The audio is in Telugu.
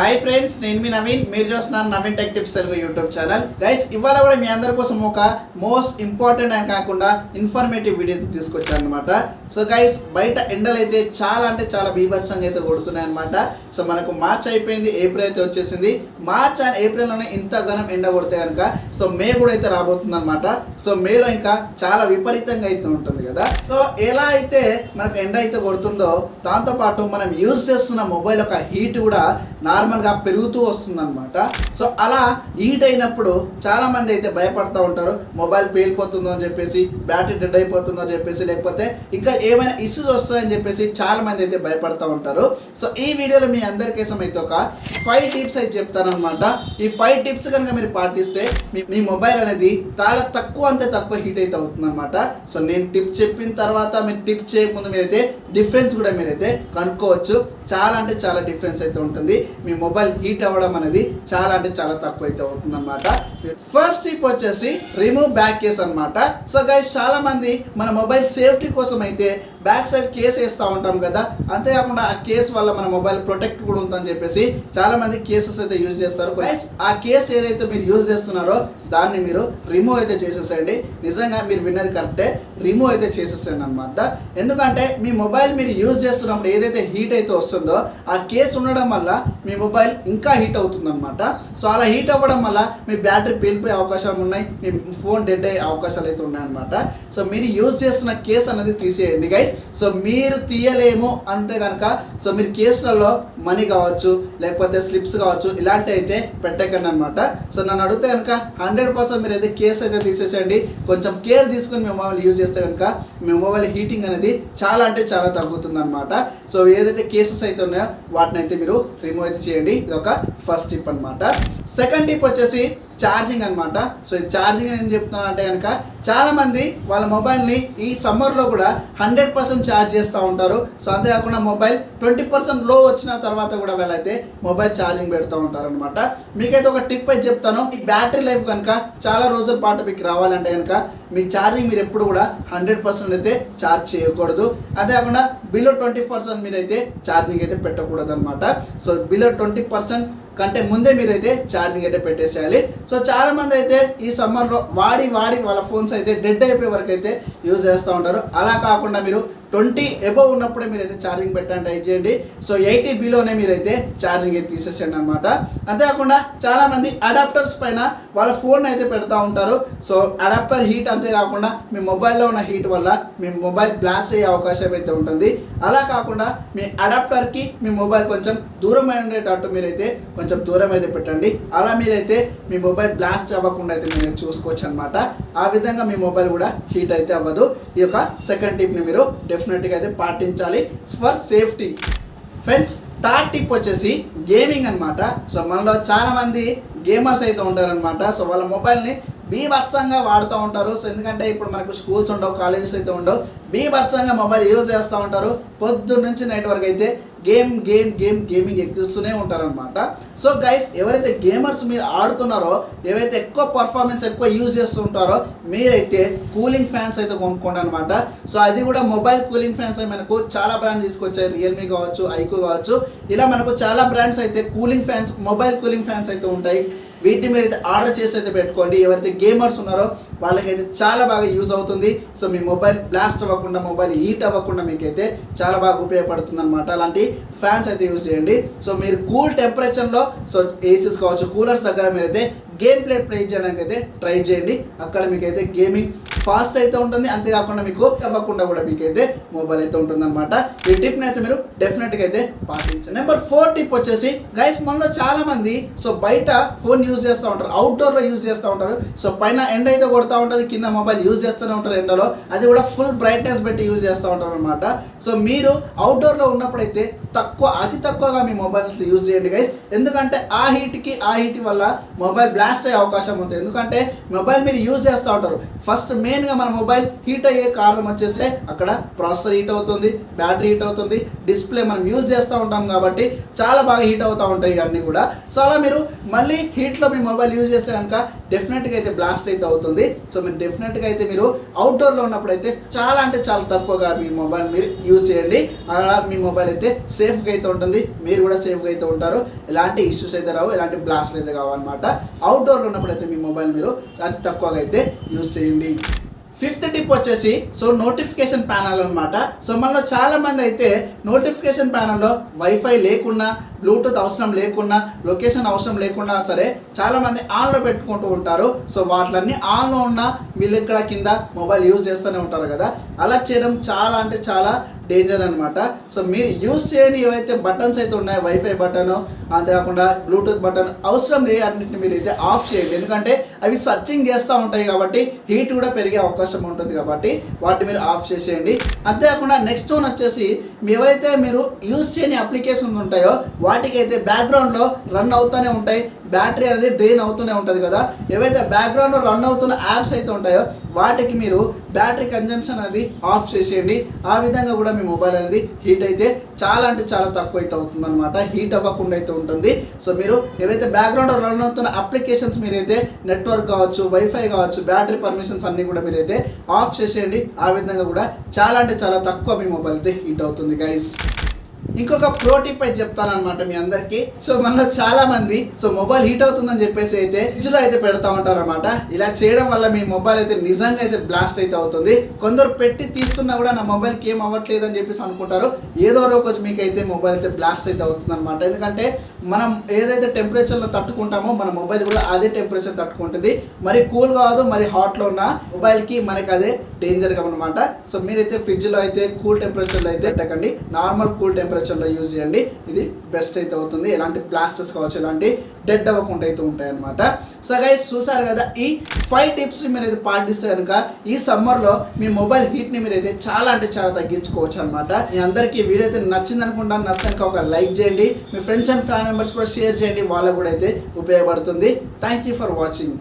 హాయ్ ఫ్రెండ్స్, నేను మీ నవీన్. మీరు చూస్తున్నారు Naveen tech tips Telugu YouTube channel. Guys, ఇవాళ కూడా మీ అందరి కోసం ఒక మోస్ట్ ఇంపార్టెంట్ అని కాకుండా ఇన్ఫర్మేటివ్ వీడియో తీసుకొచ్చాను అనమాట. సో గైస్, బయట ఎండలు అయితే చాలా అంటే చాలా బీభత్సంగా అయితే కొడుతున్నాయి అనమాట. సో మనకు మార్చ్ అయిపోయింది, ఏప్రిల్ అయితే వచ్చేసింది. మార్చ్ అండ్ ఏప్రిల్లోనే ఇంత ఘనం ఎండ కొడితే కనుక సో మే కూడా అయితే రాబోతుంది అనమాట. సో మేలో ఇంకా చాలా విపరీతంగా అయితే ఉంటుంది కదా. సో ఎలా అయితే మనకు ఎండ అయితే కొడుతుందో దాంతోపాటు మనం యూజ్ చేస్తున్న మొబైల్ యొక్క హీట్ కూడా నార్మల్గా పెరుగుతూ వస్తుంది అనమాట. సో అలా హీట్ అయినప్పుడు చాలా మంది అయితే భయపడుతూ ఉంటారు, మొబైల్ పేలిపోతుందో అని చెప్పేసి, బ్యాటరీ డెడ్ అయిపోతుందో అని చెప్పేసి, లేకపోతే ఇంకా ఏమైనా ఇష్యూస్ వస్తాయని చెప్పేసి చాలా మంది అయితే భయపడుతూ ఉంటారు. సో ఈ వీడియోలో మీ అందరి కోసం అయితే ఒక 5 టిప్స్ అయితే చెప్తాను అనమాట. ఈ 5 టిప్స్ కనుక మీరు పాటిస్తే మీ మొబైల్ అనేది చాలా తక్కువ హీట్ అయితే అవుతుంది అనమాట. సో నేను టిప్ చెప్పిన తర్వాత మీరు టిప్ చేయకముందు మీరైతే డిఫరెన్స్ కూడా మీరైతే కనుక్కోవచ్చు. చాలా అంటే చాలా డిఫరెన్స్ అయితే ఉంటుంది. మీ మొబైల్ హీట్ అవ్వడం అనేది చాలా అంటే చాలా తక్కువ అయితే అవుతుంది అనమాట. ఫస్ట్ టిప్ వచ్చేసి రిమూవ్ బ్యాక్ కేస్ అనమాట. సో గైస్, చాలా మంది మన మొబైల్ సేఫ్టీ కోసం అయితే బ్యాక్ సైడ్ కేస్ వేస్తూ ఉంటాం కదా. అంతేకాకుండా ఆ కేస్ వల్ల మన మొబైల్ ప్రొటెక్ట్ కూడా ఉంటుందని చెప్పేసి చాలా మంది కేసెస్ అయితే యూజ్ చేస్తారు. గైస్, ఆ కేస్ ఏదైతే మీరు యూజ్ చేస్తున్నారో దాన్ని మీరు రిమూవ్ అయితే చేసేసేయండి. నిజంగా మీరు విన్నది కరెక్టే, రిమూవ్ అయితే చేసేసేయండి అనమాట. ఎందుకంటే మీ మొబైల్ మీరు యూజ్ చేస్తున్నప్పుడు ఏదైతే హీట్ అయితే వస్తుందో ఆ కేస్ ఉండడం వల్ల మీ మొబైల్ ఇంకా హీట్ అవుతుంది అనమాట. సో అలా హీట్ అవ్వడం వల్ల మీ బ్యాటరీ పేలిపోయే అవకాశాలు ఉన్నాయి, మీ ఫోన్ డెడ్ అయ్యే అవకాశాలు అయితే ఉన్నాయన్నమాట. సో మీరు యూజ్ చేస్తున్న కేస్ అనేది తీసేయండి గైస్. సో మీరు తీయలేము అంటే కనుక సో మీరు కేసులలో మనీ కావచ్చు, లేకపోతే స్లిప్స్ కావచ్చు, ఇలాంటివి అయితే పెట్టకండి అనమాట. సో నన్ను అడిగితే కనుక 100% మీరు అయితే కేసు అయితే తీసేసేయండి. కొంచెం కేర్ తీసుకుని మీ మొబైల్ యూజ్ చేస్తే కనుక మీ మొబైల్ హీటింగ్ అనేది చాలా అంటే చాలా తగ్గుతుంది అనమాట. సో ఏదైతే కేసెస్ అయితే ఉన్నాయో వాటిని అయితే మీరు రిమూవ్ అయితే చేయండి. ఇది ఒక ఫస్ట్ టిప్ అనమాట. సెకండ్ టిప్ వచ్చేసి ఛార్జింగ్ అనమాట. సో ఈ ఛార్జింగ్ అని ఏం చెప్తున్నాను అంటే కనుక చాలా మంది వాళ్ళ మొబైల్ని ఈ సమ్మర్లో కూడా 100% ఛార్జ్ చేస్తూ ఉంటారు. సో అంతేకాకుండా మొబైల్ 20% లో వచ్చిన తర్వాత కూడా వీళ్ళైతే మొబైల్ ఛార్జింగ్ పెడుతూ ఉంటారు అనమాట. మీకైతే ఒక టిప్ అయితే చెప్తాను. ఈ బ్యాటరీ లైఫ్ కనుక చాలా రోజుల పాటు మీకు రావాలంటే కనుక మీ ఛార్జింగ్ మీరు ఎప్పుడు కూడా 100% అయితే ఛార్జ్ చేయకూడదు. అంతేకాకుండా బిలో 20% మీరైతే ఛార్జింగ్ అయితే పెట్టకూడదు అనమాట. సో బిలో 20% కంటే ముందే మీరైతే ఛార్జింగ్ అయితే పెట్టేసేయాలి. సో చాలా మంది అయితే ఈ సమ్మర్లో వాడి వాళ్ళ ఫోన్స్ అయితే డెడ్ అయిపోయే వరకు అయితే యూజ్ చేస్తూ ఉంటారు. అలా కాకుండా మీరు 20 అబవ్ ఉన్నప్పుడే మీరైతే ఛార్జింగ్ పెట్టడానికి ట్రై చేయండి. సో 80 బిలోనే మీరైతే ఛార్జింగ్ అయితే తీసేసేయండి అనమాట. అంతేకాకుండా చాలామంది అడాప్టర్స్ పైన వాళ్ళ ఫోన్ అయితే పెడతా ఉంటారు. సో అడాప్టర్ హీట్ అంతేకాకుండా మీ మొబైల్లో ఉన్న హీట్ వల్ల మీ మొబైల్ బ్లాస్ట్ అయ్యే అవకాశం అయితే ఉంటుంది. అలా కాకుండా మీ అడాప్టర్కి మీ మొబైల్ కొంచెం దూరం ఉండేటట్టు మీరైతే కొంచెం దూరం అయితే పెట్టండి. అలా మీరైతే మీ మొబైల్ బ్లాస్ట్ అవ్వకుండా అయితే మీరు చూసుకోవచ్చు అనమాట. ఆ విధంగా మీ మొబైల్ కూడా హీట్ అయితే అవ్వదు. ఈ యొక్క సెకండ్ టిప్ని మీరు డెఫినెట్గా అయితే పాటించాలి for safety. Friends, third tip వచ్చేసి గేమింగ్ అనమాట. సో మనలో చాలామంది గేమర్స్ అయితే ఉంటారనమాట. సో వాళ్ళ మొబైల్ని బీభత్సంగా వాడుతూ ఉంటారు. సో ఎందుకంటే ఇప్పుడు మనకు స్కూల్స్ ఉండవు, కాలేజెస్ అయితే ఉండవు, బీభత్సంగా మొబైల్ యూజ్ చేస్తూ ఉంటారు. పొద్దున్న నుంచి నైట్ వరకు అయితే గేమింగ్ ఎక్కిస్తూనే ఉంటారనమాట. సో గైస్, ఎవరైతే గేమర్స్ మీరు ఆడుతున్నారో, ఏవైతే ఎక్కువ పర్ఫార్మెన్స్ ఎక్కువ యూజ్ చేస్తుంటారో మీరైతే కూలింగ్ ఫ్యాన్స్ అయితే కొనుక్కోండి అనమాట. సో అది కూడా మొబైల్ కూలింగ్ ఫ్యాన్స్ మనకు చాలా బ్రాండ్ తీసుకొచ్చాయి. రియల్మీ కావచ్చు, ఐక్యూ కావచ్చు, ఇలా మనకు చాలా బ్రాండ్స్ అయితే cooling fans, mobile cooling fans అయితే ఉంటాయి. వీటిని మీరు అయితే ఆర్డర్ చేసి అయితే పెట్టుకోండి. ఎవరైతే గేమర్స్ ఉన్నారో వాళ్ళకైతే చాలా బాగా యూజ్ అవుతుంది. సో మీ మొబైల్ బ్లాస్ట్ అవ్వకుండా, మొబైల్ హీట్ అవ్వకుండా మీకైతే చాలా బాగా ఉపయోగపడుతుంది అనమాట. అలాంటి ఫ్యాన్స్ అయితే యూజ్ చేయండి. సో మీరు కూల్ టెంపరేచర్లో సో ఏసీస్ కావచ్చు, కూలర్స్ దగ్గర మీరైతే గేమ్ ప్లే చేయడానికి అయితే ట్రై చేయండి. అక్కడ మీకైతే గేమింగ్ ఫాస్ట్ అయితే ఉంటుంది. అంతేకాకుండా మీకు అవ్వకుండా కూడా మీకైతే మొబైల్ అయితే ఉంటుంది అనమాట. ఈ టిప్ని అయితే మీరు డెఫినెట్గా అయితే పాటించండి. నెంబర్ 4 టిప్ వచ్చేసి గైస్, మనలో చాలా మంది సో బయట ఫోన్ యూజ్ చేస్తూ ఉంటారు, అవుట్డోర్లో యూజ్ చేస్తూ ఉంటారు. సో పైన ఎండ అయితే కొడుతూ ఉంటుంది, కింద మొబైల్ యూజ్ చేస్తూనే ఉంటారు ఎండలో. అది కూడా ఫుల్ బ్రైట్నెస్ పెట్టి యూజ్ చేస్తూ ఉంటారు అనమాట. సో మీరు అవుట్డోర్లో ఉన్నప్పుడైతే అతి తక్కువగా మీ మొబైల్ యూజ్ చేయండి గైస్. ఎందుకంటే ఆ హీట్ వల్ల మొబైల్ బ్లాస్ట్ అయ్యే అవకాశం ఉంటుంది. ఎందుకంటే మొబైల్ మీరు యూజ్ చేస్తూ ఉంటారు. ఫస్ట్ మే మెయిన్గా మన మొబైల్ హీట్ అయ్యే కారణం వచ్చేసి అక్కడ ప్రాసెసర్ హీట్ అవుతుంది, బ్యాటరీ హీట్ అవుతుంది, డిస్ప్లే మనం యూజ్ చేస్తూ ఉంటాం కాబట్టి చాలా బాగా హీట్ అవుతూ ఉంటాయి ఇవన్నీ కూడా. సో అలా మీరు మళ్ళీ హీట్లో మీ మొబైల్ యూజ్ చేస్తే కనుక డెఫినెట్గా అయితే బ్లాస్ట్ అయితే అవుతుంది. సో మీరు డెఫినెట్గా అయితే మీరు అవుట్డోర్లో ఉన్నప్పుడు అయితే చాలా అంటే చాలా తక్కువగా మీ మొబైల్ మీరు యూజ్ చేయండి. అలా మీ మొబైల్ అయితే సేఫ్గా అయితే ఉంటుంది, మీరు కూడా సేఫ్గా అయితే ఉంటారు, ఎలాంటి ఇష్యూస్ అయితే రావు, ఎలాంటి బ్లాస్ట్లు అయితే కావన్నమాట. అవుట్డోర్లో ఉన్నప్పుడు అయితే మీ మొబైల్ మీరు అతి తక్కువగా అయితే యూజ్ చేయండి. ఫిఫ్త్ టిప్ వచ్చేసి నోటిఫికేషన్ ప్యానల్ అనమాట. సో మనలో చాలా మంది అయితే నోటిఫికేషన్ ప్యానల్లో వైఫై లేకున్నా, బ్లూటూత్ అవసరం లేకున్నా, లొకేషన్ అవసరం లేకున్నా సరే చాలామంది ఆన్లో పెట్టుకుంటూ ఉంటారు. సో వాటిలన్నీ ఆన్లో ఉన్న వీళ్ళు ఇక్కడ కింద మొబైల్ యూజ్ చేస్తూనే ఉంటారు కదా. అలా చేయడం చాలా అంటే చాలా డేంజర్ అనమాట. సో మీరు యూజ్ చేయని ఏవైతే బటన్స్ అయితే ఉన్నాయో, వైఫై బటన్, అంతేకాకుండా బ్లూటూత్ బటన్ అవసరం లేని అన్నింటిని మీరు అయితే ఆఫ్ చేయండి. ఎందుకంటే అవి సర్చింగ్ చేస్తూ ఉంటాయి కాబట్టి హీట్ కూడా పెరిగే అవకాశం ఉంటుంది కాబట్టి వాటిని మీరు ఆఫ్ చేసేయండి. అంతేకాకుండా నెక్స్ట్ వన్ వచ్చేసి ఎవరైతే మీరు యూజ్ చేయని అప్లికేషన్స్ ఉంటాయో వాటికి అయితే బ్యాక్గ్రౌండ్లో రన్ అవుతూనే ఉంటాయి, బ్యాటరీ అనేది డ్రైన్ అవుతూనే ఉంటుంది కదా. ఏవైతే బ్యాక్గ్రౌండ్లో రన్ అవుతున్న యాప్స్ అయితే ఉంటాయో వాటికి మీరు బ్యాటరీ కన్జంప్షన్ అనేది ఆఫ్ చేసేయండి. ఆ విధంగా కూడా మీ మొబైల్ అనేది హీట్ అయితే చాలా అంటే చాలా తక్కువ అయితే అవుతుంది అనమాట, హీట్ అవ్వకుండా అయితే ఉంటుంది. సో మీరు ఏవైతే బ్యాక్గ్రౌండ్లో రన్ అవుతున్న అప్లికేషన్స్ మీరైతే నెట్వర్క్ కావచ్చు, వైఫై కావచ్చు, బ్యాటరీ పర్మిషన్స్ అన్నీ కూడా మీరైతే ఆఫ్ చేసేయండి. ఆ విధంగా కూడా చాలా అంటే చాలా తక్కువ మీ మొబైల్ అయితే హీట్ అవుతుంది గైస్. ఇంకొక ప్రో టిప్ అయితే చెప్తాను అనమాట మీ అందరికి. సో మనలో చాలా మంది మొబైల్ హీట్ అవుతుందని చెప్పేసి అయితే ఫ్రిడ్జ్ లో అయితే పెడతా ఉంటారు అనమాట. ఇలా చేయడం వల్ల మీ మొబైల్ అయితే నిజంగా అయితే బ్లాస్ట్ అయితే అవుతుంది. కొందరు పెట్టి తీస్తున్నా కూడా నా మొబైల్కి ఏం అవ్వట్లేదు అని చెప్పేసి అనుకుంటారు. ఏదో రోజు మీకు అయితే మొబైల్ అయితే బ్లాస్ట్ అయితే అవుతుంది అనమాట. ఎందుకంటే మనం ఏదైతే టెంపరేచర్లో తట్టుకుంటామో మన మొబైల్ కూడా అదే టెంపరేచర్ తట్టుకుంటుంది. మరి కూల్ కాదు, మరి హాట్లో ఉన్న మొబైల్కి మనకి అదే డేంజర్గా అనమాట. సో మీరైతే ఫ్రిడ్జ్లో అయితే కూల్ టెంపరేచర్లో అయితే పెట్టకండి, నార్మల్ కూల్ టెంపరేచర్లో యూజ్ చేయండి. ఇది బెస్ట్ అయితే అవుతుంది. ఎలాంటి బ్లాస్టర్స్ కావచ్చు, ఎలాంటి డెడ్ అవ్వకుండా అయితే ఉంటాయి అనమాట. సో గైస్ చూసారు కదా, ఈ 5 టిప్స్ మీరైతే పాటిస్తే కనుక ఈ సమ్మర్లో మీ మొబైల్ హీట్ని మీరైతే చాలా అంటే చాలా తగ్గించుకోవచ్చు అనమాట. మీ అందరికీ వీడియో అయితే నచ్చింది అనుకుంటాను. నచ్చాక ఒక లైక్ చేయండి, మీ ఫ్రెండ్స్ అండ్ ఫ్యామిలీ మెంబర్స్ కూడా షేర్ చేయండి, వాళ్ళకు కూడా అయితే ఉపయోగపడుతుంది. Thank you for watching.